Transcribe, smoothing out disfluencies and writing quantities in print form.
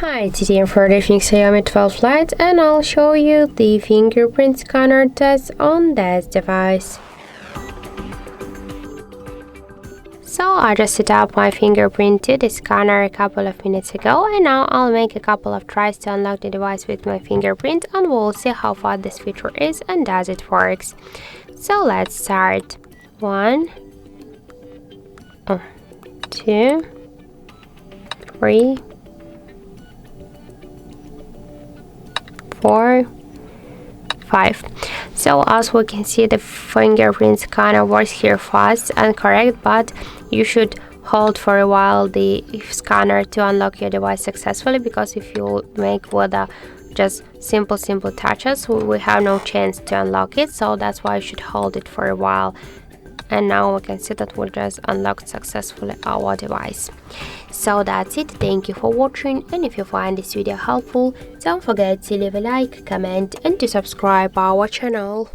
Hi, today I'm reviewing Xiaomi 12 Lite and I'll show you the fingerprint scanner test on this device. So I just set up my fingerprint to the scanner a couple of minutes ago, and now I'll make a couple of tries to unlock the device with my fingerprint and we'll see how far this feature is and does it works. So let's start. 1, 2, 3, 4, 5. So as we can see, the fingerprint scanner works here fast and correct, but you should hold for a while the scanner to unlock your device successfully, because if you make with just simple touches, we have no chance to unlock it. So that's why you should hold it for a while. And now we can see that we just unlocked successfully our device. So that's it. Thank you for watching, and if you find this video helpful, don't forget to leave a like, comment and to subscribe our channel.